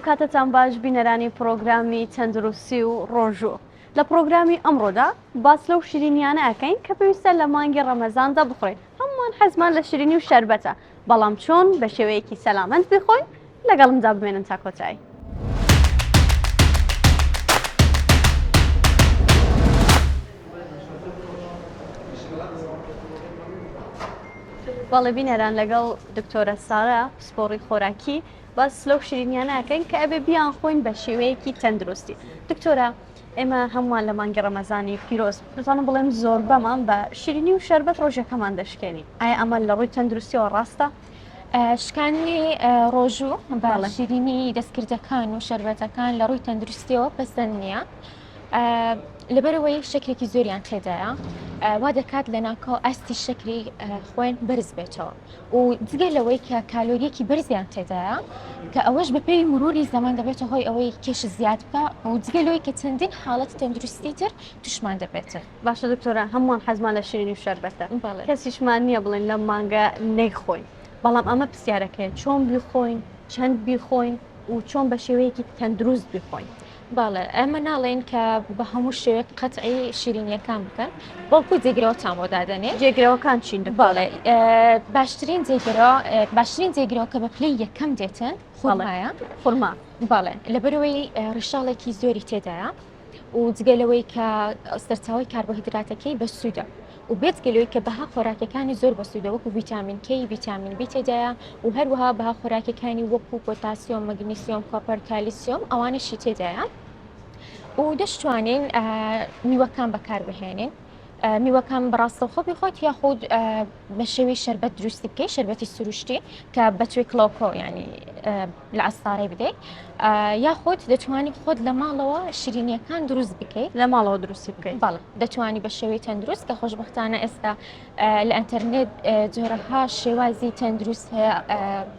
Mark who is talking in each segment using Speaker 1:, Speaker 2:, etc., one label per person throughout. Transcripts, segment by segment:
Speaker 1: کاتتان باش بینەرانی پرۆگرامی تەندروستی و ڕۆژوو. لە پرۆگرامی ئەمڕۆدا باس لەو شیرینیانە ئەکەین کە پێویستە لە مانگی ڕەمەزاندا بخۆین. هەمووان حەزمان لە شیرینی و شەربەتە، بەڵام چۆن بە شێوەیەکی سەلامەت بخۆین لەگەڵمدا بمێنن تا کۆتایی. بەڵێ بینەران لەگەڵ دکتۆرە سارا سپۆڕی خۆراکی باس لەو شیرینیانە ئەکەین کە ئەبێ بیان خۆین بە شێوەیەکی تەندروستی. دکتۆرە ئێمە هەمووان لە مانگی ڕەمەزانی پیرۆز دەتوانم بڵێم زۆر بەمان بە شیرینی و شەربەت ڕۆژەکەمان دەشکێنین. ئایا ئەمە لە ڕووی تەندروستیەوە ڕاستە؟
Speaker 2: شکانی ڕۆژوو بە شیرینی دەستکردەکان و شەربەتەکان لە ڕووی تەندروستیەوە پەسەند نییە. لەبەرەوەی شەکرێکی زۆریان تێدایە، وا دەکات لە ناکۆ ئاستی شەکری خوێن بەرز بێتەوە و جگە لەوەی کە کالۆریەکی بەرزیان تێدایە کە ئەوەش بە پێی مروری زەمان دەبێتە هۆی ئەوەی کێش زیاد بکە و جگە لەوەی کە چەندین حاڵەت تەندروستی تر توشمان دەبێتە.
Speaker 1: باشە دکتۆرە هەمووان حەزمان لە شیرینی و شەربەتە، کەسیشمان نییە بڵێن لەم مانگە نەیخۆین، بەڵام ئەمە پرسیارەکەیە چۆن بیخۆین، چەند بیخۆین و چۆن بە شێوەیەکی تەندروست بیخۆین.
Speaker 2: باڵێ ئەمە ناڵێن کە بە هەموو شێوەیەک قەتعی شیرینیەکان بکەن، بەڵکو جێگرەوە تامۆدادەنێ.
Speaker 1: جێگرەوەکان چین؟
Speaker 2: باڵێ باشترین جێگرەوە کە بە پلەی یەکەم دێتن خورما. باڵێ لەبەرەوەی ڕیشاڵێکی زۆری تێدایە و جگەلەوەی کە سەرچاوی کاربۆهیدراتەکەی بە سوودە و بێت گەلەوەی کە بەها خۆراکەکانی زۆر بە سوودە وەکو ڤیتامین K، ڤیتامین B تێدایە و هەروەها بەها خۆراکەکانی وەکو پۆتاسیۆم، مەگنیسیۆم، کۆپەر، کالیسیۆم ئەوانەشی تێدایە و دەشتوانین میوەکان بەکاربهێنین. میوەکان بەڕاستەوخۆ بخۆیت یاخود بە شێوەی شەربەت دروستی بکەیت، شەربەتی سروشتی کە بەتوێ کلۆکۆ ینی لە ئەستارەی بدەیت، یاخود دەتوانانی خۆت لە ماڵەوە شیرینیەکان دروست بکەیت،
Speaker 1: لە ماڵەوە دروستی بکەیت.
Speaker 2: بەڵێ دەتوانی بە شێوەی تەندروست کە خۆشبەختانە ئێستا لە ئینتەرنێت جۆرەها شێوازی تەندروست هەیە،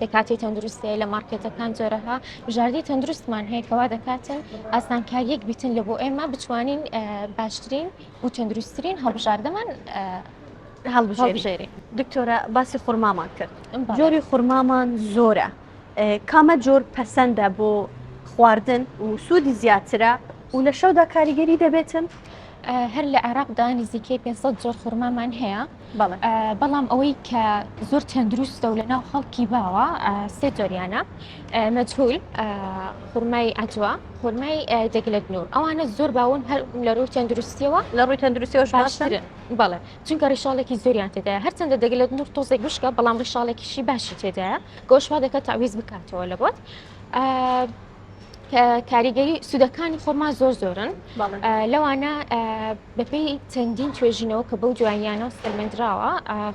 Speaker 2: پێکاتی تەندروست هەیە لە مارکێتەکان، جۆرەها بژاردی تەندروستمان هەیە کەوا دەکاتن ئاسانکاریەک بیتن لە بۆ ئێمە بتوانین باشترین و تەندروستترین هەڵبژاردەمان هەڵبژێرین.
Speaker 1: دکتۆرە باسی خورمامان کرد، جۆری خورمامان زۆرە، کامە جۆر پەسەندە بۆ خواردن و سوودی زیاترە و لە شەودا کاریگەری دەبێتن؟
Speaker 2: هەر لە عێراقدا نزیکەی 500 جۆر خورمامان هەیە، بەڵام ئەوەی کە زۆر تەندروستە و لەناو خەڵکی باوە سێ جۆریانە: مەجهول، خورمای ئەجوا، خورمای دەگلت نور. ئەوانە زۆر باون هەر لە ڕووی تەندروستیەوە،
Speaker 1: لە ڕووی تەندروستیەوەش باشترن.
Speaker 2: بەڵێ چونکە ڕیشاڵێکی زۆریان تێدایە، هەرچەندە دەگلت نور تۆزێک بشکە بەڵام ڕیشاڵێکیشی باشی تێدایە گەوشوا دەکات تاویز بکاتەوە لە بۆت. کاریگەری سوودەکانی خۆرما زۆر زۆرن، لەوانە بەپێی چەندین توێژینەوە کە بەو جوانیانەوە سەرمەندراوە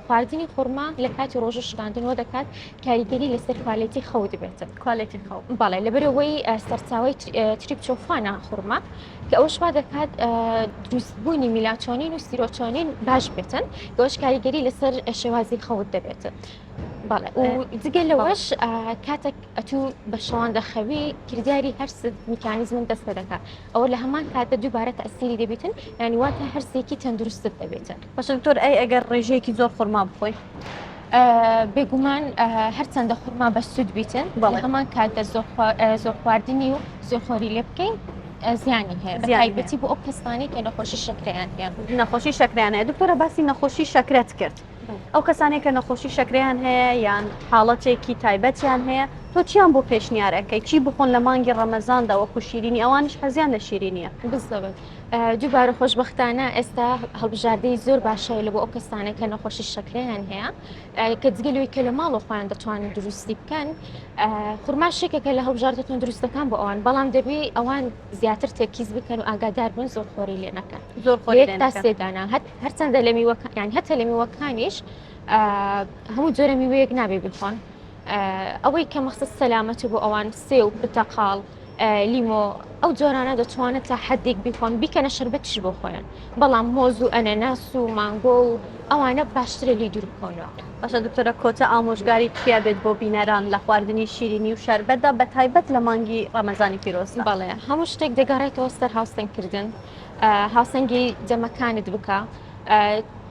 Speaker 2: خواردنی خۆرما لە کاتی ڕۆژە شکاندنەوە دەکات کاریگەری لەسەر کوالێتی خەو دەبێتن.
Speaker 1: کوالێتی خەو،
Speaker 2: بەڵێ لەبەرەوەی سەرچاوی تریپتۆفانە خۆرما کە ئەوش وا دەکات دروستبوونی میلاتۆنین و سیرۆتۆنین باش بێتن، گەوش کاریگەری لەسەر شێوازی خەوت دەبێتن. بەڵێ و جگە لەوەش کاتێک ئەتوو بە شەواندا خەوی کردیاری هەر میکانیزمن دەست پێ دەکات، ئەوە لە هەمان کاتە دووبارە تەئسیری دەبێتن، یعنی واتە هەرسێکی تەندروستت دەبێتن.
Speaker 1: باشە دکتۆر، ئەگەر ڕێژەیەکی زۆر خورما بخۆی
Speaker 2: بێگومان هەرچەندە خورما بە سوود بیتن، بەڵێ هەمان کاتە زۆر خواردنی و زۆرخۆری لێ بکەین زیانی هەیە، بەتایبەتی بۆ ئەو کەسانی کە نەخۆشی شەکرەیان هەیە.
Speaker 1: نەخۆشی شەکرەیان هەیە. دکتۆرە باسی نەخۆشی شەکرەت کرد، ئەو کەسانێک کە نەخۆشی شەکرەیان هەیە یان حاڵەتێکی تایبەتیان هەیە، تۆ چیان بۆ پێشنیارەکەی؟ چی بخۆن لە مانگی ڕەمەزاندا وەکو شیرینی؟ ئەوانش حەزیان لە شیرینیە.
Speaker 2: بزەوت دووبارە خۆشبەختانە ئێستا هەڵبژاردەی زۆر باشەیە لە بۆ ئەو کەسانێک کە نەخۆشی شەکرەیان هەیە کە جگەلەوەی کە لە ماڵە خۆیان دەتوانن دروستی بکەن. خورماشێکێکە لە هەڵبژاردەتون دروستەکان بۆ ئەوان، بەڵام دەبێ ئەوان زیاتر تێکیز بکەن و ئاگادار بن زۆرخۆری لێ نەکەن.
Speaker 1: زۆرخۆری
Speaker 2: تا سێدانە هەرچەندە لە میوەکان هەتە لە میوەکانیش هەموو جۆرە میوەیەک نابێ بخۆن. ئەوەی کە مەخصەص سەلامەتی بۆ ئەوان سێ و پرتەقاڵ، لیمۆ، ئەو جۆرانە دەتوانێت تا حەدێک بیخۆن بیکەنە شەربەتیش بۆ خۆیان، بەڵام مۆز و ئەنەناس و مانگۆ و ئەوانە باشترە لی دوور بکۆنەوە.
Speaker 1: باشە دکتۆرە، کۆتە ئامۆژگاری تیا بێت بۆ بینەران لە خواردنی شیرینی و شەربەتدا بە تایبەت لە مانگی ڕەمەزانی پیرۆزدا؟
Speaker 2: بەڵێ هەموو شتێک دەگەڕێتەوە سەر هاوسەنگکردن، هاوسەنگی جەمەکانت بکە،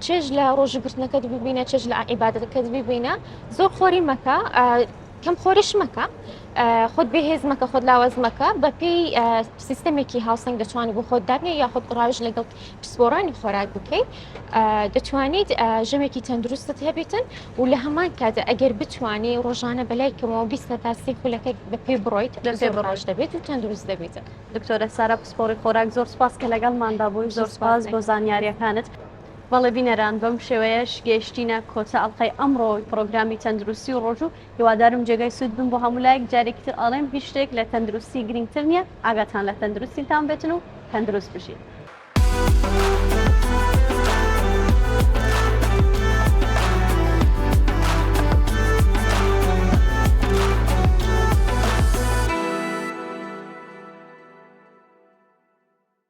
Speaker 2: چێژ لە ڕۆژگرتنەکەت ببینە، چێژ لە عیبادەتەکەت ببینە، زۆر خۆری مەکە، کەم خۆریش مەکە، خود بهێزمەکە خۆت لاوەزمەکە بە پێی سیستەمێکی هاوسنگ دەتوانانی بۆ خۆت دابنێ یاخود ڕاوژ لەگەڵ پسپۆرانی خۆراک بکەیت دەتوانیت ژەمێکی تەندروستت هەبێتن و لە هەمان کاتە ئەگەر بتوانێ ڕۆژانە بەلایکەمەوە 20 تا 30 خولەکە بە پێی بڕۆیت زۆر ڕاش دەبێت و تەندروست دەبێتن.
Speaker 1: دکتۆرە سارا پسپۆڕی خۆراک زۆر سپاس کە لەگەڵماندا بووی، زۆر سپاس بۆ زانیاریەکانت. بەڵێ بینەران بەم شێوەیەش گەیشتینە کۆتا ئەڵلقەی ئەمڕۆ پرۆگرامی تەندروستی و ڕۆژوو هیوادارم جێگەی سوود بن بۆ هەموو لایەک جارێکتر ئەڵێم هیچ شتێک لە تەندروستی گرنگتر نییە، ئاگاتان لە تەندروستیتان بێتن و تەندروست بشین.